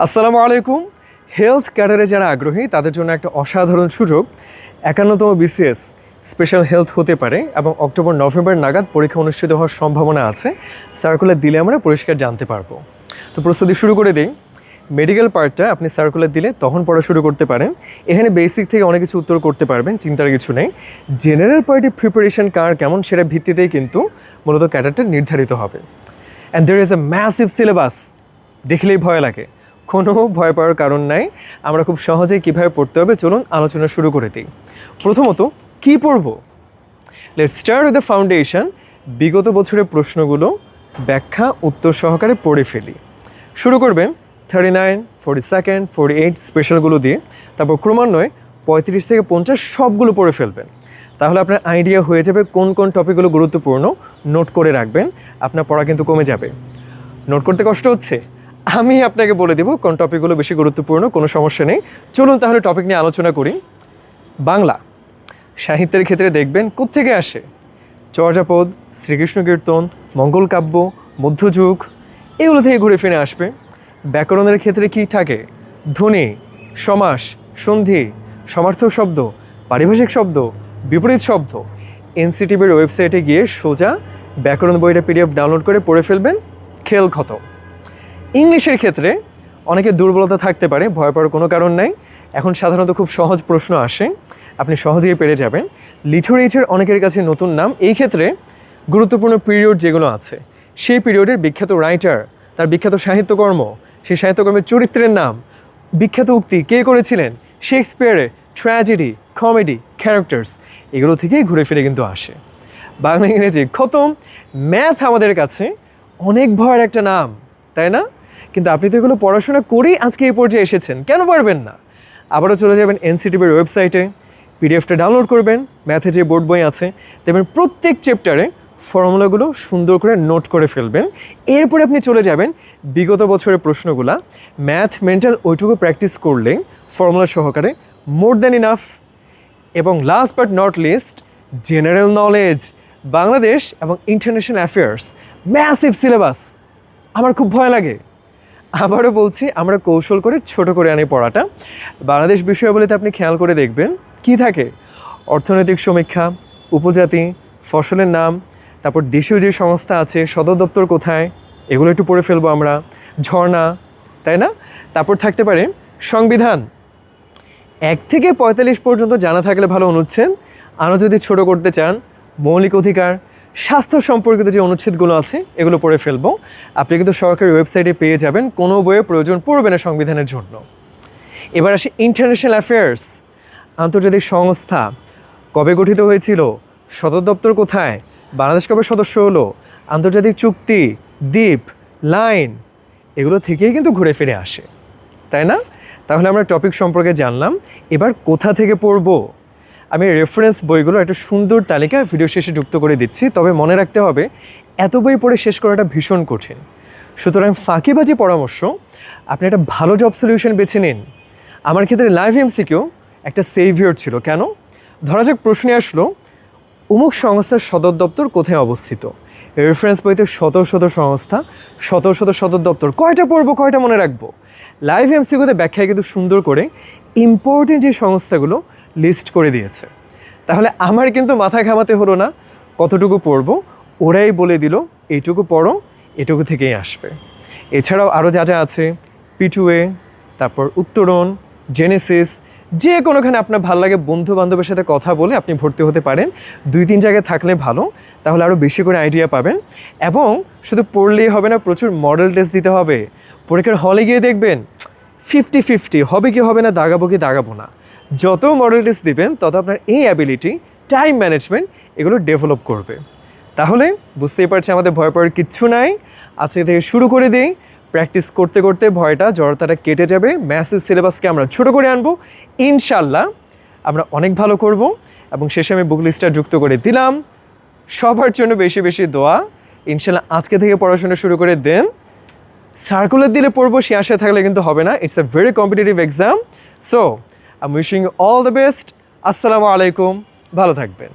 আসসালামু আলাইকুম। হেলথ ক্যাডারে যারা আগ্রহী তাদের জন্য একটা অসাধারণ সুযোগ 51তম বিসিএস স্পেশাল হেলথ হতে পারে এবং অক্টোবর নভেম্বর নাগাদ পরীক্ষা অনুষ্ঠিত হওয়ার সম্ভাবনা আছে। সার্কুলার দিলে আমরা পরিষ্কার জানতে পারবো। তো প্রস্তুতি শুরু করে দিই। মেডিকেল পার্টটা আপনি সার্কুলার দিলে তখন পড়া শুরু করতে পারেন। এখানে বেসিক থেকে অনেক কিছু উত্তর করতে পারবেন, চিন্তার কিছু নেই। জেনারেল পার্টির প্রিপারেশন কার কেমন সেটা ভিত্তিতেই কিন্তু মূলত ক্যাডারটা নির্ধারিত হবে। And there is a massive syllabus. দেখলেই ভয় লাগে, কোনো ভয় পাওয়ার কারণ নাই। আমরা খুব সহজেই কীভাবে পড়তে হবে চলুন আলোচনা শুরু করে দিই। প্রথমত কী পড়ব? Let's start with the foundation. বিগত বছরের প্রশ্নগুলো ব্যাখ্যা উত্তর সহকারে পড়ে ফেলি। শুরু করবেন 39, 42, 48 স্পেশালগুলো দিয়ে, তারপর ক্রমান্বয়ে 35 থেকে 50 সবগুলো পড়ে ফেলবেন। তাহলে আপনার আইডিয়া হয়ে যাবে কোন কোন টপিকগুলো গুরুত্বপূর্ণ। নোট করে রাখবেন, আপনার পড়া কিন্তু কমে যাবে। নোট করতে কষ্ট হচ্ছে? আমি আপনাকে বলে দেব কোন টপিকগুলো বেশি গুরুত্বপূর্ণ, কোনো সমস্যা নেই। চলুন তাহলে টপিক নিয়ে আলোচনা করি। বাংলা সাহিত্যের ক্ষেত্রে দেখবেন কোত্থেকে আসে? চর্যাপদ, শ্রীকৃষ্ণ কীর্তন, মঙ্গল কাব্য, মধ্যযুগ, এগুলো থেকে ঘুরে ফিরে আসবে। ব্যাকরণের ক্ষেত্রে কি থাকে? ধ্বনি, সমাস, সন্ধি, সমার্থক শব্দ, পারিভাষিক শব্দ, বিপরীত শব্দ। এনসিটিভির ওয়েবসাইটে গিয়ে সোজা ব্যাকরণ বইটা পিডিএফ ডাউনলোড করে পড়ে ফেলবেন, খেল খতম। ইংলিশের ক্ষেত্রে অনেকের দুর্বলতা থাকতে পারে, ভয় পাওয়ার কোনো কারণ নাই। এখন সাধারণত খুব সহজ প্রশ্ন আসে, আপনি সহজেই পেরে যাবেন। লিটারেচার অনেকের কাছে নতুন নাম। এই ক্ষেত্রে গুরুত্বপূর্ণ পিরিয়ড যেগুলো আছে সেই পিরিয়ডের বিখ্যাত রাইটার, তার বিখ্যাত সাহিত্যকর্ম, সেই সাহিত্যকর্মের চরিত্রের নাম, বিখ্যাত উক্তি কে করেছিলেন, শেক্সপিয়ারে, ট্র্যাজেডি, কমেডি, ক্যারেক্টার্স, এগুলো থেকেই ঘুরে ফিরে কিন্তু আসে। বাংলা ইংরেজি খতম। ম্যাথ আমাদের কাছে অনেক ভয়ের একটা নাম, তাই না? কিন্তু আপনি তো এগুলো পড়াশোনা করেই আজকে এই পর্যায়ে এসেছেন, কেন পারবেন না? আবারও চলে যাবেন এনসিটিভির ওয়েবসাইটে, পিডিএফটা ডাউনলোড করবেন, ম্যাথে যে বোর্ড বই আছে, দেখবেন প্রত্যেক চ্যাপ্টারে ফর্মুলাগুলো সুন্দর করে নোট করে ফেলবেন। এরপরে আপনি চলে যাবেন বিগত বছরের প্রশ্নগুলা, ম্যাথ মেন্টাল ওইটুকু প্র্যাকটিস করলে ফর্মুলা সহকারে মোর দ্যান ইনাফ। এবং last but not list, general knowledge, Bangladesh এবং ইন্টারন্যাশনাল অ্যাফেয়ার্স, ম্যাসিভ সিলেবাস। আমার খুব ভয় লাগে। আবারও বলছি, আমরা কৌশল করে ছোট করে আনি পড়াটা। বাংলাদেশ বিষয়াবলিতে আপনি খেয়াল করে দেখবেন কি থাকে? অর্থনৈতিক সমীক্ষা, উপজাতি, ফসলের নাম, তারপর দেশীয় যে সংস্থা আছে, সদর দপ্তর কোথায়, এগুলো একটু পড়ে ফেলবো আমরা। ঝর্ণা, তাই না? তারপর থাকতে পারে সংবিধান 1 থেকে 45 পর্যন্ত জানা থাকলে ভালো অনুচ্ছেদ। আরও যদি ছোট করতে চান, মৌলিক অধিকার, স্বাস্থ্য সম্পর্কিত যে অনুচ্ছেদগুলো আছে এগুলো পড়ে ফেলবো। আপনি কিন্তু সরকারি ওয়েবসাইটে পেয়ে যাবেন, কোনো বইয়ের প্রয়োজন পড়বে না সংবিধানের জন্য। এবার আসে ইন্টারন্যাশনাল অ্যাফেয়ার্স, আন্তর্জাতিক সংস্থা কবে গঠিত হয়েছিল, সদর দপ্তর কোথায়, বাংলাদেশ কবে সদস্য হলো, আন্তর্জাতিক চুক্তি, দ্বীপ, লাইন, এগুলো থেকেই কিন্তু ঘুরে ফিরে আসে, তাই না? তাহলে আমরা টপিক সম্পর্কে জানলাম। এবার কোথা থেকে পড়বো? আমি রেফারেন্স বইগুলো একটা সুন্দর তালিকা ভিডিও শেষে যুক্ত করে দিচ্ছি। তবে মনে রাখতে হবে, এত বই পড়ে শেষ করাটা ভীষণ কঠিন। সুতরাং ফাঁকিবাজি পরামর্শ, আপনি একটা ভালো জব সলিউশন বেছে নিন। আমার ক্ষেত্রে লাইভ এমসিকিউ একটা সেভিয়র ছিল। কেন? ধরা যাক প্রশ্নে আসলো অমুক সংস্থার সদর দপ্তর কোথায় অবস্থিত। রেফারেন্স বইতে শত শত সংস্থা, শত শত সদর দপ্তর, কয়টা পড়বো, কয়টা মনে রাখবো? লাইভ এমসিকিউতে ব্যাখ্যায় কিন্তু সুন্দর করে ইম্পর্টেন্ট যে সংস্থাগুলো লিস্ট করে দিয়েছে। তাহলে আমার কিন্তু মাথা ঘামাতে হলো না কতটুকু পড়বো, ওরাই বলে দিল এইটুকু পড়ো, এটুকু থেকেই আসবে। এছাড়াও আরও যা যা আছে, পিটুয়ে, তারপর উত্তরণ, জেনেসিস, যে কোনোখানে আপনার ভালো লাগে বন্ধু বান্ধবের সাথে কথা বলে আপনি ভর্তি হতে পারেন। 2-3 জায়গায় থাকলে ভালো, তাহলে আরও বেশি করে আইডিয়া পাবেন। এবং শুধু পড়লেই হবে না, প্রচুর মডেল টেস্ট দিতে হবে। পরীক্ষার হলে গিয়ে দেখবেন 50-50 হবে কি হবে না, দাগাবো কি দাগাবো না। যত মডেল টেস্ট দিবেন তত আপনার এই অ্যাবিলিটি, টাইম ম্যানেজমেন্ট, এগুলো ডেভেলপ করবে। তাহলে বুঝতেই পারছি আমাদের ভয় পাওয়ার কিচ্ছু নাই। আজকে থেকে শুরু করে দিই। প্র্যাকটিস করতে করতে ভয়টা, জড়তাটা কেটে যাবে। ম্যাসিভ সিলেবাসকে আমরা ছোট করে আনবো, ইনশাল্লাহ আমরা অনেক ভালো করব। এবং শেষে আমি বুক লিস্টটা যুক্ত করে দিলাম। সবার জন্য বেশি বেশি দোয়া। ইনশাল্লাহ আজকে থেকে পড়াশোনা শুরু করে দেন। সার্কুলার দিলে পড়বো সে আশায় থাকলে কিন্তু হবে না। It's a very competitive exam. So I am wishing you all the best. আসসালামু আলাইকুম, ভালো থাকবেন।